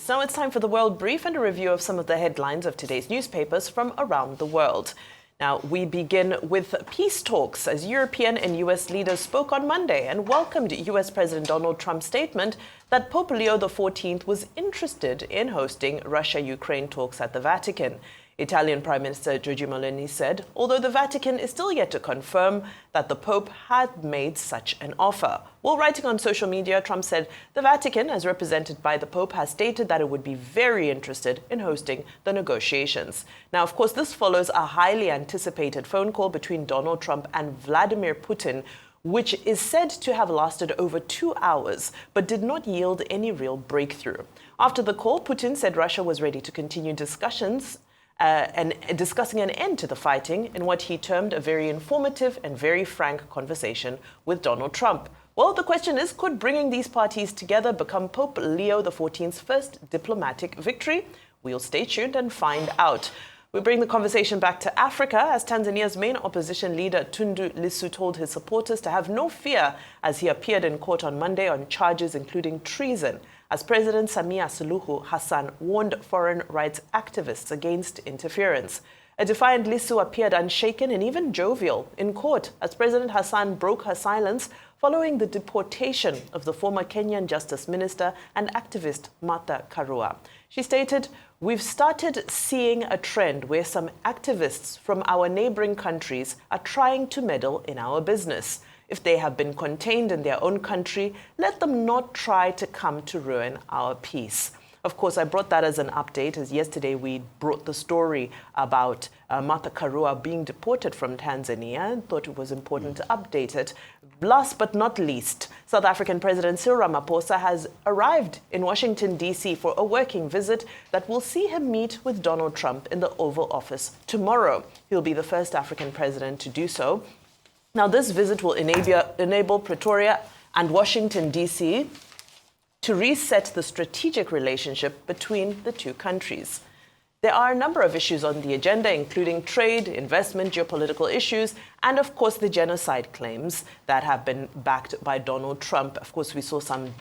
Now it's time for the World Brief and a review of some of the headlines of today's newspapers from around the world. Now, we begin with peace talks as European and U.S. leaders spoke on Monday and welcomed U.S. President Donald Trump's statement that Pope Leo XIV was interested in hosting Russia-Ukraine talks at the Vatican. Italian Prime Minister Giorgia Meloni said, although the Vatican is still yet to confirm that the Pope had made such an offer. While writing on social media, Trump said the Vatican, as represented by the Pope, has stated that it would be very interested in hosting the negotiations. Now, of course, this follows a highly anticipated phone call between Donald Trump and Vladimir Putin, which is said to have lasted over 2 hours, but did not yield any real breakthrough. After the call, Putin said Russia was ready to continue discussions and discussing an end to the fighting in what he termed a very informative and very frank conversation with Donald Trump. Well, the question is, could bringing these parties together become Pope Leo XIV's first diplomatic victory? We'll stay tuned and find out. We bring the conversation back to Africa as Tanzania's main opposition leader, Tundu Lissu, told his supporters to have no fear as he appeared in court on Monday on charges including treason, as President Samia Suluhu Hassan warned foreign rights activists against interference. A defiant Lissu appeared unshaken and even jovial in court as President Hassan broke her silence following the deportation of the former Kenyan Justice Minister and activist Martha Karua. She stated, "We've started seeing a trend where some activists from our neighboring countries are trying to meddle in our business. If they have been contained in their own country, let them not try to come to ruin our peace." Of course, I brought that as an update, as yesterday we brought the story about Martha Karua being deported from Tanzania and thought it was important to update it. Last but not least, South African President Cyril Ramaphosa has arrived in Washington, D.C. for a working visit that will see him meet with Donald Trump in the Oval Office tomorrow. He'll be the first African president to do so. Now, this visit will enable Pretoria and Washington, D.C. to reset the strategic relationship between the two countries. There are a number of issues on the agenda, including trade, investment, geopolitical issues, and of course the genocide claims that have been backed by Donald Trump. Of course, we saw some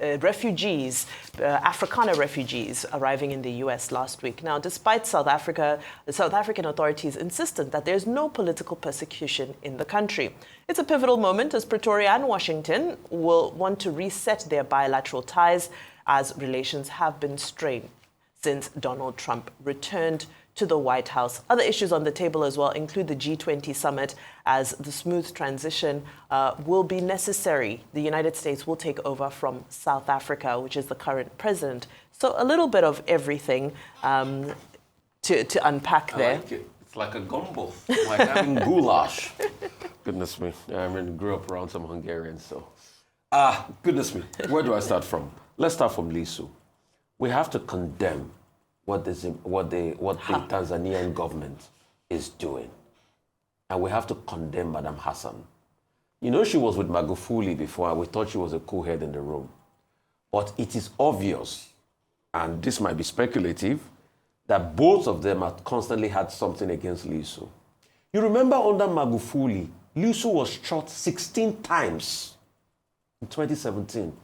refugees, Afrikaner refugees, arriving in the U.S. last week. Now, despite the South African authorities insistent that there's no political persecution in the country. It's a pivotal moment as Pretoria and Washington will want to reset their bilateral ties as relations have been strained since Donald Trump returned to the White House. Other issues on the table as well include the G20 summit, as the smooth transition will be necessary. The United States will take over from South Africa, which is the current president. So a little bit of everything to unpack there. I like it. It's like a gumbo, like having goulash. Goodness me. I grew up around some Hungarians, so. Goodness me. Where do I start from? Let's start from Lissu. We have to condemn what the Tanzanian government is doing. And we have to condemn Madam Hassan. You know, she was with Magufuli before, and we thought she was a cool head in the room. But it is obvious, and this might be speculative, that both of them have constantly had something against Lissu. You remember under Magufuli, Lissu was shot 16 times in 2017.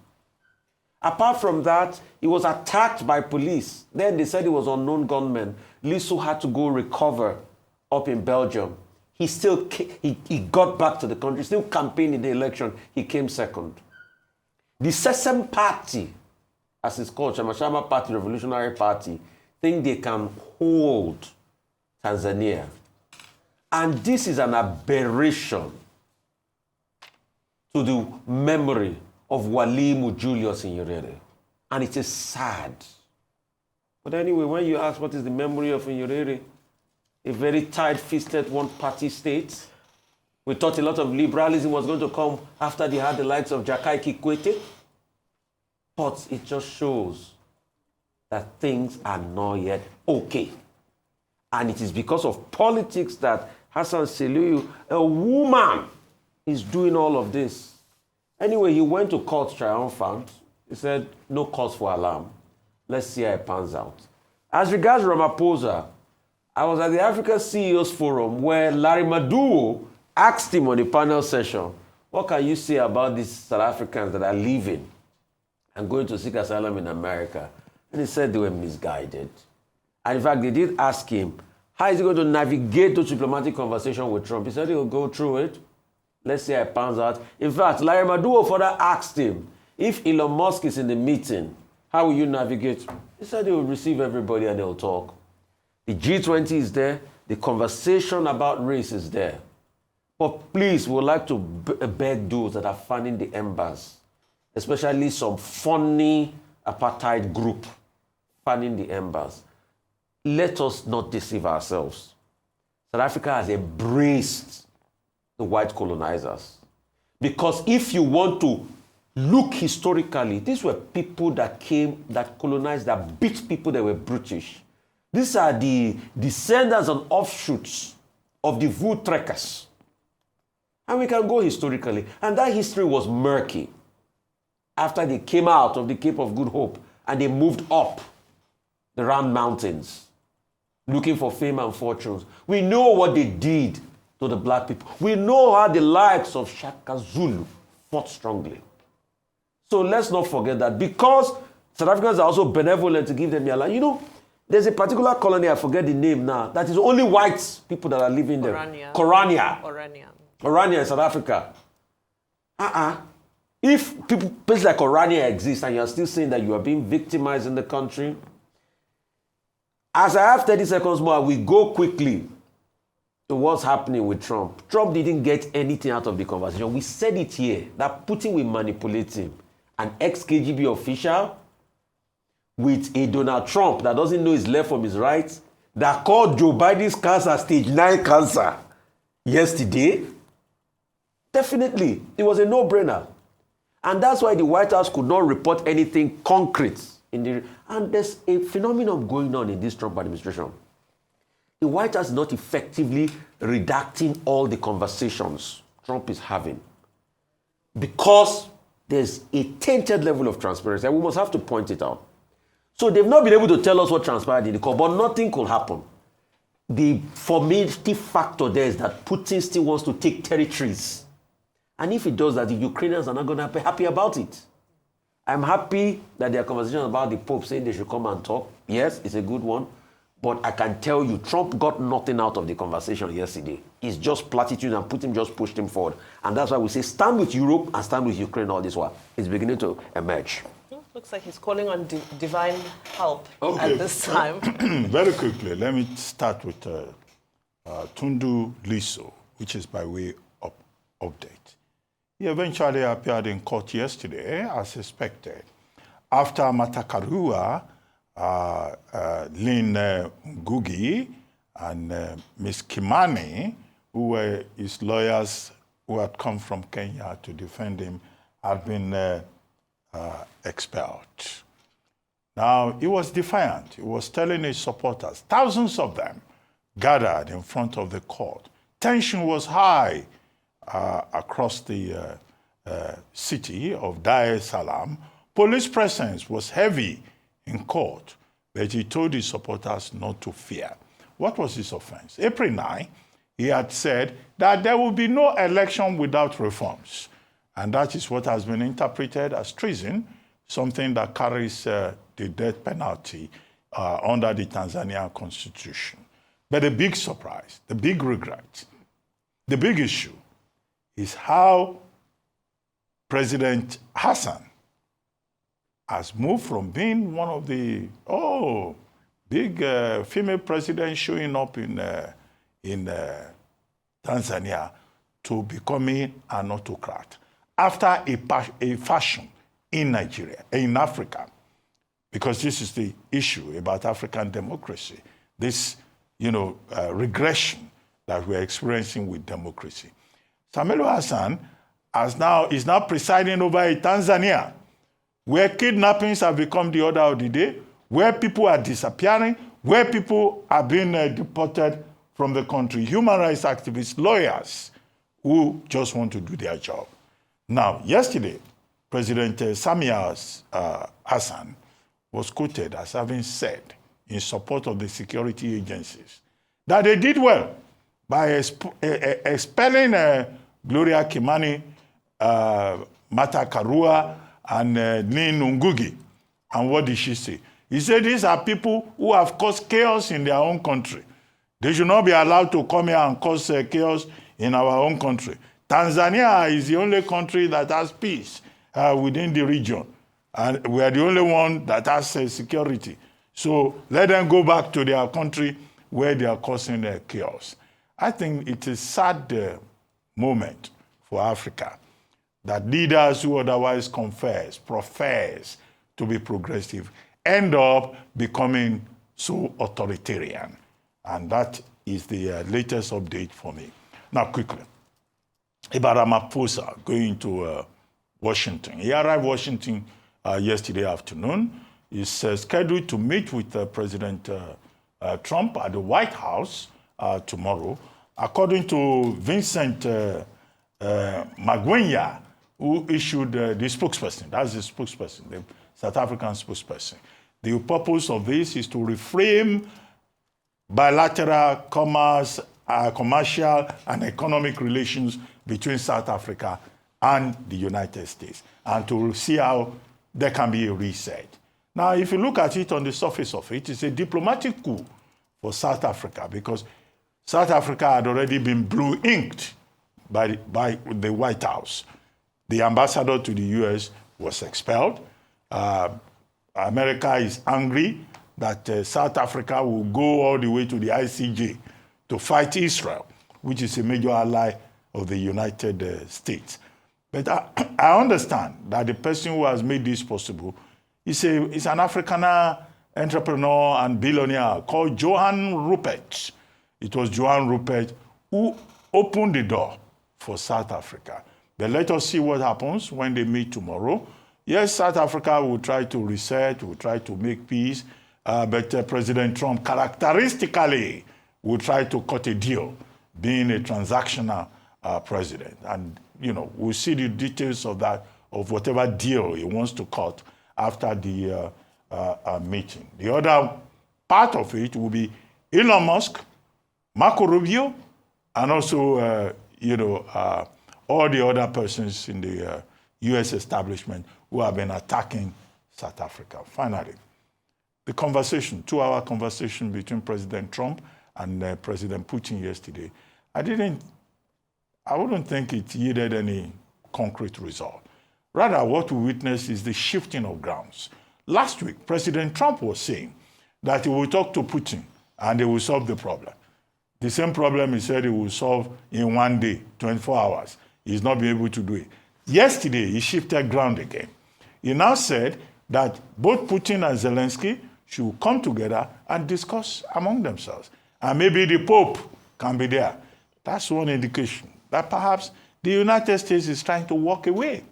Apart from that, he was attacked by police. Then they said it was unknown gunmen. Lissu had to go recover up in Belgium. He got back to the country, still campaigned in the election. He came second. The Sesame Party, as it's called, Chamashama Party, Revolutionary Party, think they can hold Tanzania. And this is an aberration to the memory of Walimu Julius in Nyerere. And it is sad. But anyway, when you ask what is the memory of Nyerere, a very tight-fisted one-party state, we thought a lot of liberalism was going to come after they had the likes of Jakaya Kikwete. But it just shows that things are not yet okay. And it is because of politics that Hassan Seliu, a woman, is doing all of this. Anyway, he went to court triumphant. He said, no cause for alarm. Let's see how it pans out. As regards Ramaphosa, I was at the Africa CEOs Forum where Larry Maduo asked him on the panel session, what can you say about these South Africans that are leaving and going to seek asylum in America? And he said they were misguided. And in fact, they did ask him, how is he going to navigate those diplomatic conversation with Trump? He said he'll go through it. Let's see how it pans out. In fact, Larry Maduo further asked him, if Elon Musk is in the meeting, how will you navigate? He said he will receive everybody and they'll talk. The G20 is there. The conversation about race is there. But please, we would like to beg those that are fanning the embers, especially some funny apartheid group fanning the embers. Let us not deceive ourselves. South Africa has embraced the white colonizers. Because if you want to look historically, these were people that came, that colonized, that beat people that were British. These are the descendants and offshoots of the Voortrekkers. And we can go historically. And that history was murky. After they came out of the Cape of Good Hope and they moved up the Round Mountains, looking for fame and fortunes. We know what they did to the black people. We know how the likes of Shaka Zulu fought strongly. So let's not forget that, because South Africans are also benevolent to give them their land. You know, there's a particular colony, I forget the name now, that is only white people that are living there. Orania in South Africa. If places like Orania exist and you're still saying that you are being victimized in the country, as I have 30 seconds more, we go quickly to what's happening with Trump. Trump didn't get anything out of the conversation. We said it here, that Putin will manipulate him. An ex-KGB official with a Donald Trump that doesn't know his left from his right, that called Joe Biden's cancer stage 9 cancer yesterday. Definitely, it was a no-brainer. And that's why the White House could not report anything concrete. And there's a phenomenon going on in this Trump administration. The White House is not effectively redacting all the conversations Trump is having, because there's a tainted level of transparency, and we must have to point it out. So they've not been able to tell us what transpired in the court, but nothing could happen. The formative factor there is that Putin still wants to take territories. And if he does that, the Ukrainians are not going to be happy about it. I'm happy that there are conversations about the Pope saying they should come and talk. Yes, it's a good one. But I can tell you, Trump got nothing out of the conversation yesterday. It's just platitude, and Putin just pushed him forward. And that's why we say stand with Europe and stand with Ukraine all this while. It's beginning to emerge. Looks like he's calling on divine help at this time. Very quickly, let me start with Tundu Lissu, which is by way of update. He eventually appeared in court yesterday, as expected, after Matakarua, Lynn Ngugi, and Ms. Kimani, who were his lawyers who had come from Kenya to defend him, had been expelled. Now, he was defiant. He was telling his supporters, thousands of them gathered in front of the court. Tension was high across the city of Dar es Salaam. Police presence was heavy in court, but he told his supporters not to fear. What was his offense? April 9, he had said that there will be no election without reforms. And that is what has been interpreted as treason, something that carries the death penalty under the Tanzanian constitution. But the big surprise, the big regret, the big issue is how President Hassan has moved from being one of the big female presidents showing up in Tanzania to becoming an autocrat after a fashion in Nigeria, in Africa, because this is the issue about African democracy, this regression that we're experiencing with democracy. Samelu Hassan is now presiding over a Tanzania where kidnappings have become the order of the day, where people are disappearing, where people are being deported from the country, human rights activists, lawyers who just want to do their job. Now, yesterday, President Samia Hassan was quoted as having said, in support of the security agencies, that they did well by expelling Gloria Kimani, Mata Karua, and Lynn Ngugi. And what did she say? He said these are people who have caused chaos in their own country. They should not be allowed to come here and cause chaos in our own country. Tanzania is the only country that has peace within the region. And we are the only one that has security. So let them go back to their country where they are causing chaos. I think it is a sad moment for Africa that leaders who otherwise profess to be progressive, end up becoming so authoritarian. And that is the latest update for me. Now, quickly, about Ramaphosa going to Washington. He arrived in Washington yesterday afternoon. He's scheduled to meet with President Trump at the White House tomorrow. According to Vincent Magwenya, who issued the spokesperson, that's the spokesperson, the South African spokesperson. The purpose of this is to reframe bilateral commerce, commercial and economic relations between South Africa and the United States, and to see how there can be a reset. Now, if you look at it on the surface of it, it's a diplomatic coup for South Africa because South Africa had already been blue-inked by the White House. The ambassador to the U.S. was expelled. America is angry that South Africa will go all the way to the ICJ to fight Israel, which is a major ally of the United States. But I understand that the person who has made this possible is an Afrikaner entrepreneur and billionaire called Johan Rupert. It was Johan Rupert who opened the door for South Africa. But let us see what happens when they meet tomorrow. Yes, South Africa will try to reset, will try to make peace, but President Trump characteristically will try to cut a deal, being a transactional president. And, you know, we'll see the details of that, of whatever deal he wants to cut after the meeting. The other part of it will be Elon Musk, Marco Rubio, and also, all the other persons in the U.S. establishment who have been attacking South Africa. Finally, the conversation, 2-hour conversation between President Trump and President Putin yesterday, I wouldn't think it yielded any concrete result. Rather, what we witnessed is the shifting of grounds. Last week, President Trump was saying that he will talk to Putin and they will solve the problem. The same problem he said he will solve in 1 day, 24 hours. He's not been able to do it. Yesterday, he shifted ground again. He now said that both Putin and Zelensky should come together and discuss among themselves. And maybe the Pope can be there. That's one indication that perhaps the United States is trying to walk away.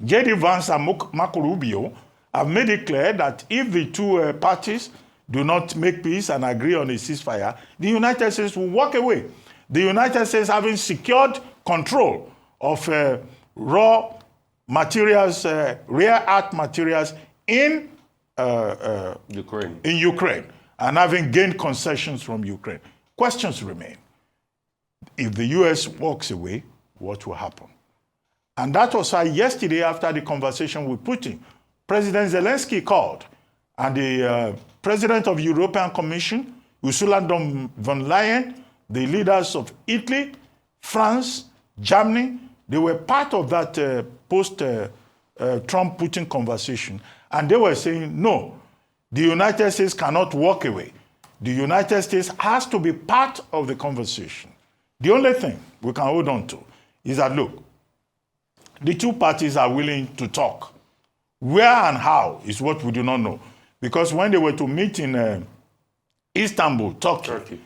J.D. Vance and Marco Rubio have made it clear that if the two parties do not make peace and agree on a ceasefire, the United States will walk away. The United States having secured control of raw materials, rare earth materials in Ukraine, and having gained concessions from Ukraine. Questions remain. If the U.S. walks away, what will happen? And that was why yesterday, after the conversation with Putin, President Zelensky called, and the President of the European Commission, Ursula von Leyen, the leaders of Italy, France, Germany, they were part of that post-Trump-Putin conversation. And they were saying, no, the United States cannot walk away. The United States has to be part of the conversation. The only thing we can hold on to is that, look, the two parties are willing to talk. Where and how is what we do not know. Because when they were to meet in Istanbul, Turkey,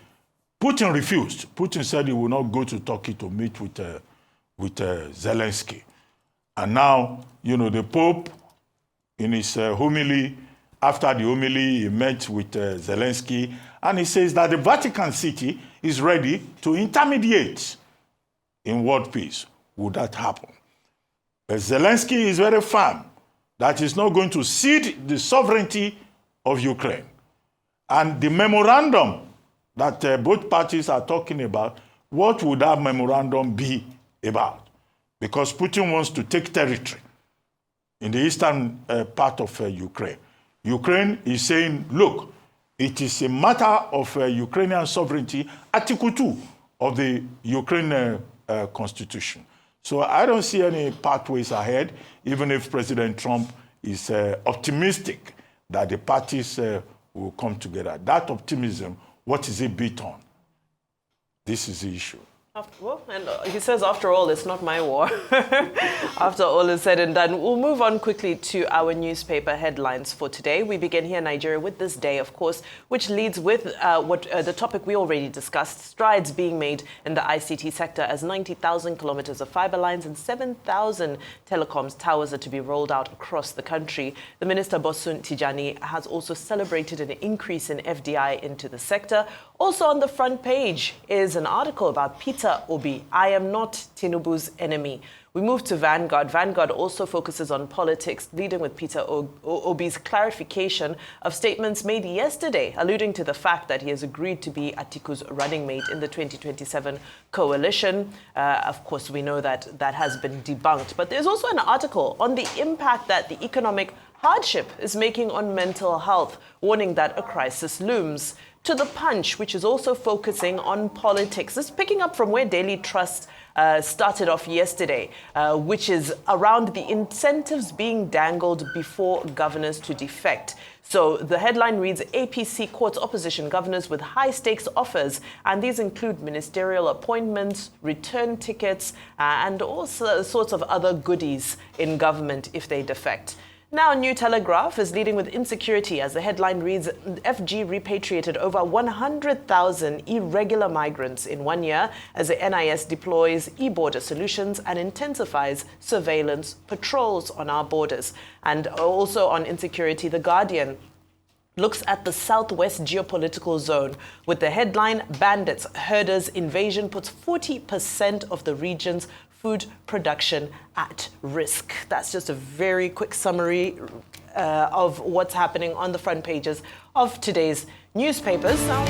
Putin refused. Putin said he would not go to Turkey to meet with Zelensky. And now, the Pope, in his homily, after the homily, he met with Zelensky, and he says that the Vatican City is ready to intermediate in world peace. Would that happen? But Zelensky is very firm that he's not going to cede the sovereignty of Ukraine. And the memorandum that both parties are talking about, what would that memorandum be about? Because Putin wants to take territory in the eastern part of Ukraine. Ukraine is saying, look, it is a matter of Ukrainian sovereignty, Article 2 of the Ukraine constitution. So I don't see any pathways ahead, even if President Trump is optimistic that the parties will come together. That optimism, what is it built on? This is the issue. And he says, after all, it's not my war. After all is said and done, we'll move on quickly to our newspaper headlines for today. We begin here in Nigeria with This Day, of course, which leads with the topic we already discussed, strides being made in the ICT sector as 90,000 kilometers of fiber lines and 7,000 telecoms towers are to be rolled out across the country. The Minister, Bosun Tijani, has also celebrated an increase in FDI into the sector. Also on the front page is an article about Peter Obi, I am not Tinubu's enemy. We move to Vanguard. Vanguard also focuses on politics, leading with Peter Obi's clarification of statements made yesterday, alluding to the fact that he has agreed to be Atiku's running mate in the 2027 coalition. Of course, we know that that has been debunked. But there's also an article on the impact that the economic hardship is making on mental health, warning that a crisis looms. To The Punch, which is also focusing on politics. This is picking up from where Daily Trust started off yesterday, which is around the incentives being dangled before governors to defect. So the headline reads, APC courts opposition governors with high-stakes offers, and these include ministerial appointments, return tickets, and all sorts of other goodies in government if they defect. Now, New Telegraph is leading with insecurity as the headline reads, FG repatriated over 100,000 irregular migrants in 1 year as the NIS deploys e-border solutions and intensifies surveillance patrols on our borders. And also on insecurity, The Guardian looks at the southwest geopolitical zone with the headline, Bandits, Herders, Invasion puts 40% of the region's food production at risk. That's just a very quick summary of what's happening on the front pages of today's newspapers. Now,